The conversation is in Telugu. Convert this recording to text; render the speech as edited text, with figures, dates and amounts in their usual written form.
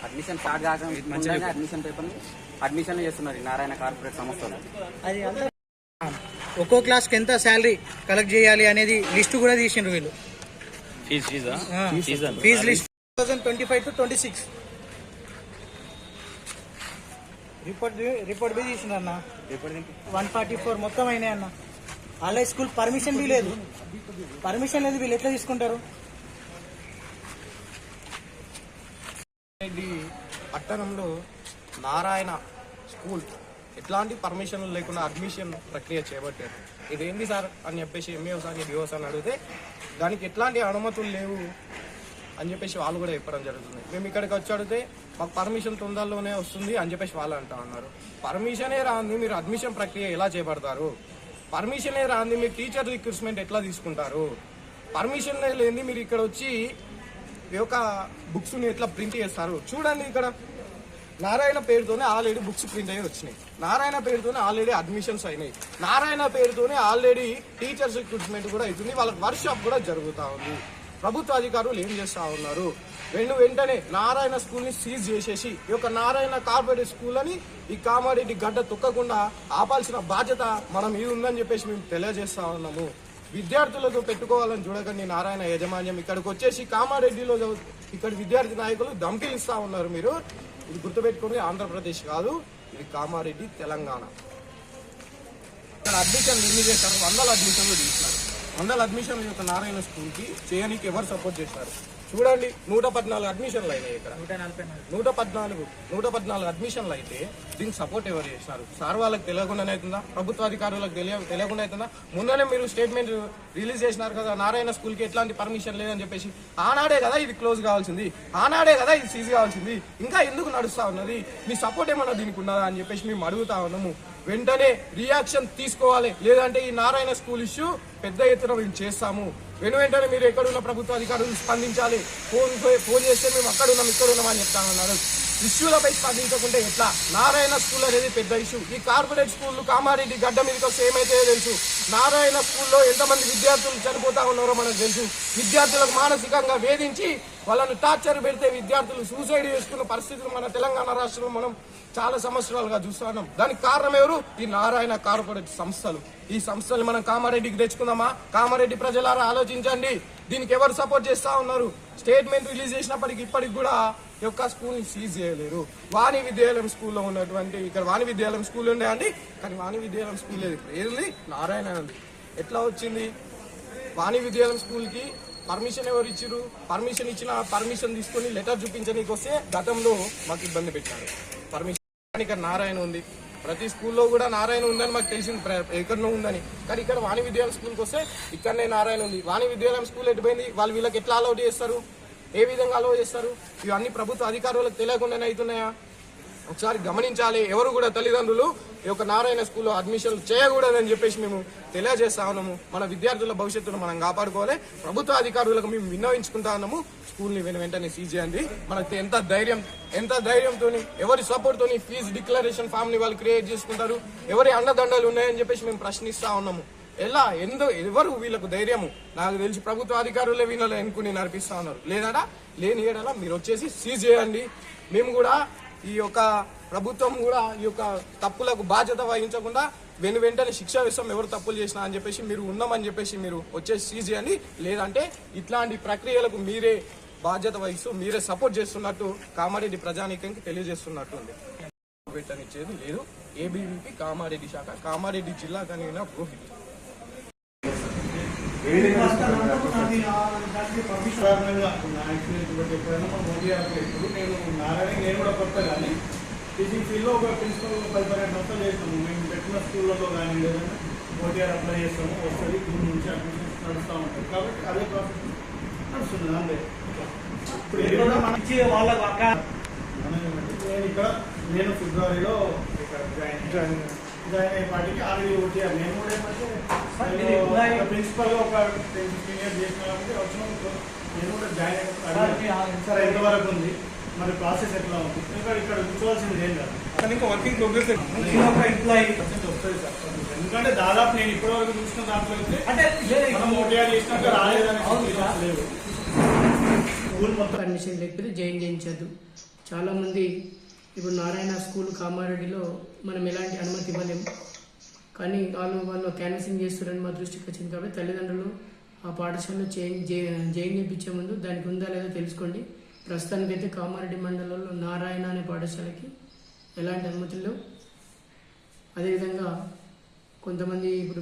అడ్మిషన్ స్టార్ట్ కాకుండా అడ్మిషన్ పేపర్ని అడ్మిషన్ చేస్తున్నారు నారాయణ కార్పొరేట్ సంస్థలు. అది అంతా ఒక్కో క్లాస్కి ఎంత శాలరీ కలెక్ట్ చేయాలి అనేది లిస్ట్ కూడా తీసిండ్రు వీళ్ళు. ఫీజు లిస్ట్ 2025 to 26 రిపోర్ట్ బి తీసిండ్రు అన్న. 144 మొత్తం అయినాయి అన్న. ఆన్లైన్ స్కూల్ పర్మిషన్ బి లేదు. పర్మిషన్ లేదు, వీళ్ళు ఎట్లా తీసుకుంటారు? పట్టణంలో నారాయణ స్కూల్ ఎట్లాంటి పర్మిషన్లు లేకుండా అడ్మిషన్ ప్రక్రియ చేపట్టారు. ఇదేంటి సార్ అని చెప్పేసి ఎంఏఓ సార్ని డిఓ సార్ని అడిగితే దానికి ఎట్లాంటి అనుమతులు లేవు అని చెప్పేసి వాళ్ళు కూడా చెప్పడం జరుగుతుంది. మేము ఇక్కడికి వచ్చి అడిగితే మాకు పర్మిషన్ తొందరలోనే వస్తుంది అని చెప్పేసి వాళ్ళు అంటా ఉన్నారు. పర్మిషనే రాంది మీరు అడ్మిషన్ ప్రక్రియ ఎలా చేపడతారు? పర్మిషనే రాంది మీరు టీచర్ రిక్రూట్మెంట్ ఎట్లా తీసుకుంటారు? పర్మిషన్ లేని మీరు ఇక్కడ వచ్చి ఈ యొక్క బుక్స్ని ఎట్లా ప్రింట్ చేస్తారు? చూడండి, ఇక్కడ నారాయణ పేరుతోనే ఆల్రెడీ బుక్స్ ప్రింట్ అయ్యి వచ్చినాయి, నారాయణ పేరుతోనే ఆల్రెడీ అడ్మిషన్స్ అయినాయి, నారాయణ పేరుతోనే ఆల్రెడీ టీచర్స్ రిక్రూట్మెంట్ కూడా అవుతుంది, వాళ్ళకి వర్క్షాప్ కూడా జరుగుతూ ఉంది. ప్రభుత్వ అధికారులు ఏం చేస్తూ ఉన్నారు? వెంటనే నారాయణ స్కూల్ని సీజ్ చేసేసి ఈ యొక్క నారాయణ కార్పొరేట్ స్కూల్ అని ఈ కామారెడ్డి గడ్డ తొక్కకుండా ఆపాల్సిన బాధ్యత మన మీద ఉందని చెప్పేసి మేము తెలియజేస్తా ఉన్నాము. విద్యార్థులతో పెట్టుకోవాలని చూడకండి నారాయణ యాజమాన్యం. ఇక్కడికి వచ్చేసి కామారెడ్డిలో ఇక్కడ విద్యార్థి నాయకులు ధమ్కీలు ఇస్తా ఉన్నారు. మీరు ఇది గుర్తుపెట్టుకోండి, ఆంధ్రప్రదేశ్ కాదు, ఇది కామారెడ్డి తెలంగాణ. ఇక్కడ అడ్మిషన్ ఎన్ని చేశారు? 100 అడ్మిషన్లు తీసినారు. 100 అడ్మిషన్లు యొక్క నారాయణ స్కూల్కి చేయడానికి ఎవరు సపోర్ట్ చేశారు? చూడండి, 114 అడ్మిషన్లు అయినాయి. ఇక్కడ 114 అడ్మిషన్లు అయితే దీనికి సపోర్ట్ ఎవరు చేసినారు? సార్ వాళ్ళకి తెలియకుండానే అవుతుందా? ప్రభుత్వ అధికారులకు తెలియకుండా అవుతుందా? ముందనే మీరు స్టేట్మెంట్ రిలీజ్ చేసినారు కదా, నారాయణ స్కూల్కి ఎట్లాంటి పర్మిషన్ లేదని చెప్పేసి. ఆనాడే కదా ఇది క్లోజ్ కావాల్సింది, ఆనాడే కదా ఇది సీజ్ కావాల్సింది, ఇంకా ఎందుకు నడుస్తా ఉన్నది? మీ సపోర్ట్ ఏమన్నా దీనికి ఉన్నదా అని చెప్పేసి మేము అడుగుతా ఉన్నాము. వెంటనే రియాక్షన్ తీసుకోవాలి, లేదంటే ఈ నారాయణ స్కూల్ ఇష్యూ పెద్ద ఎత్తున మేము చేస్తాము. వెంటనే మీరు ఎక్కడున్న ప్రభుత్వ అధికారులు స్పందించాలి. ఫోన్ చేస్తే మేము అక్కడున్నాం ఇక్కడున్నాం అని చెప్తామన్నారు. ఇష్యూలపై స్పందించకుంటే ఎట్లా? నారాయణ స్కూల్ అనేది పెద్ద ఇష్యూ. ఈ కార్పొరేట్ స్కూళ్ళు కామారెడ్డి గడ్డ మీదకి వస్తే ఏమైతే తెలుసు. నారాయణ స్కూల్లో ఎంతమంది విద్యార్థులు చనిపోతా ఉన్నారో మనకు తెలుసు. విద్యార్థులకు మానసికంగా వేధించి వాళ్ళను టార్చర్ పెడితే విద్యార్థులు సూసైడ్ చేసుకున్న పరిస్థితులు మన తెలంగాణ రాష్ట్రంలో మనం చాలా సంవత్సరాలుగా చూస్తున్నాం. దానికి కారణం ఎవరు? ఈ నారాయణ కార్పొరేట్ సంస్థలు. ఈ సంస్థలు మనం కామారెడ్డికి తెచ్చుకుందామా? కామారెడ్డి ప్రజలారా ఆలోచించండి, దీనికి ఎవరు సపోర్ట్ చేస్తా ఉన్నారు? స్టేట్మెంట్ రిలీజ్ చేసినప్పటికి ఇప్పటికి కూడా ఈ యొక్క స్కూల్ని సీజ్ చేయలేరు. వాణి విద్యాలయం స్కూల్లో ఉన్నటువంటి ఇక్కడ వాణి విద్యాలయం స్కూల్ ఉండే అండి, కానీ వాణి విద్యాలయం స్కూల్ లేదు, ఏది నారాయణ ఉంది. ఎట్లా వచ్చింది? వాణి విద్యాలయం స్కూల్కి పర్మిషన్ ఎవరు ఇచ్చారు? పర్మిషన్ తీసుకొని లెటర్ చూపించడానికి వస్తే గతంలో మాకు ఇబ్బంది పెట్టారు. పర్మిషన్ ఇక్కడ నారాయణ ఉంది, ప్రతి స్కూల్లో కూడా నారాయణ ఉందని మాకు తెలిసింది, ఎక్కడనో ఉందని. కానీ ఇక్కడ వాణి విద్యాలయం స్కూల్కి వస్తే ఇక్కడనే నారాయణ ఉంది. వాణి విద్యాలయం స్కూల్ ఎటుపోయింది? వాళ్ళు వీళ్ళకి ఎట్లా అలౌ చేస్తారు? ఏ విధంగా అలౌ చేస్తారు? ఇవన్నీ ప్రభుత్వ అధికారులకు తెలియకుండానే అవుతున్నాయా? ఒకసారి గమనించాలి. ఎవరు కూడా తల్లిదండ్రులు ఈ యొక్క నారాయణ స్కూల్లో అడ్మిషన్లు చేయకూడదని చెప్పేసి మేము తెలియజేస్తా ఉన్నాము. మన విద్యార్థుల భవిష్యత్తును మనం కాపాడుకోవాలి. ప్రభుత్వ అధికారులకు మేము విన్నవించుకుంటా ఉన్నాము, స్కూల్ని వెంటనే సీజ్ చేయండి. మనకి ఎంత ధైర్యంతో ఎవరి సపోర్ట్తో ఫీజు డిక్లరేషన్ ఫామ్ని వాళ్ళు క్రియేట్ చేసుకుంటారు? ఎవరి అండదండలు ఉన్నాయని చెప్పేసి మేము ప్రశ్నిస్తా ఉన్నాము. ఎవరు వీళ్ళకు ధైర్యము? నాకు తెలిసి ప్రభుత్వ అధికారులే వీళ్ళని ఎన్నుకుని నడిపిస్తా ఉన్నారు. లేని ఏడలా మీరు వచ్చేసి సీజ్ చేయండి. మేము కూడా ఈ యొక్క ప్రభుత్వం కూడా ఈ యొక్క తప్పులకు బాధ్యత వహించకుండా వెంటనే శిక్ష వేస్తాం ఎవరు తప్పులు చేసినా అని చెప్పేసి మీరు ఉన్నామని చెప్పేసి మీరు వచ్చేసి సీజ్ చేయండి. లేదంటే ఇట్లాంటి ప్రక్రియలకు మీరే బాధ్యత వహిస్తూ మీరే సపోర్ట్ చేస్తున్నట్టు కామారెడ్డి ప్రజానీకానికి తెలియజేస్తున్నట్టు ఉంది. పెట్టనిచ్చేది లేదు. ఏబీవీపీ కామారెడ్డి శాఖ, కామారెడ్డి జిల్లా కన్వీనర్ రోహిత్. నేను కూడా కొత్త కానీ టీచింగ్ ఫీల్డ్లో ఒక ప్రిన్సిపల్ 10-12 సంవత్సరాలు చేస్తాము. మేము పెట్టిన స్కూళ్ళలో కానీ లేదంటే ఓటీఆర్ అప్లై చేస్తాము, వస్తుంది జూన్ నుంచి అడ్మిషన్స్ నడుస్తూ ఉంటాయి. కాబట్టి అదే ప్రాసెస్ నడుస్తుంది. అంతే. ఇప్పుడు మంచి వాళ్ళకు అక్క నేను ఫిబ్రవరిలో జాయిన్ అయ్యే పార్టీకి ఆల్రెడీ ఓటీఆర్ నేను కూడా ఏమంటే ప్రిన్సిపల్గా ఒక 10-15 years చేసిన కాబట్టి వచ్చిన నేను కూడా జాయిన్ అయ్యి సార్ ఎంతవరకు ఉంది, మరి ప్రాసెస్ ఎట్లా ఉంది, ఇక్కడ కూర్చోవాల్సింది ఏం కాదు. కానీ ఇంకా వర్కింగ్ ప్రోగ్రెస్ ఎంప్లాయీ వస్తుంది సార్. ఎందుకంటే దాదాపు నేను ఇప్పటివరకు చూసిన దాంట్లో అయితే మనం ఓటీఆర్ చేసినాక రాలేదని లేదు. స్కూల్ మొత్తం పర్మిషన్ లేకపోతే జాయిన్ చేయించద్దు. చాలామంది ఇప్పుడు నారాయణ స్కూల్ కామారెడ్డిలో మనం ఎలాంటి అనుమతి ఇవ్వలేము, కానీ వాళ్ళు క్యాన్వసింగ్ చేస్తున్నారని మా దృష్టికి వచ్చింది. కాబట్టి తల్లిదండ్రులు ఆ పాఠశాలలో జాయిన్ చేయించే ముందు దానికి ఉందా లేదో తెలుసుకోండి. ప్రస్తుతానికైతే కామారెడ్డి మండలంలో నారాయణ అనే పాఠశాలకి ఎలాంటి అనుమతులు లేవు. అదేవిధంగా కొంతమంది ఇప్పుడు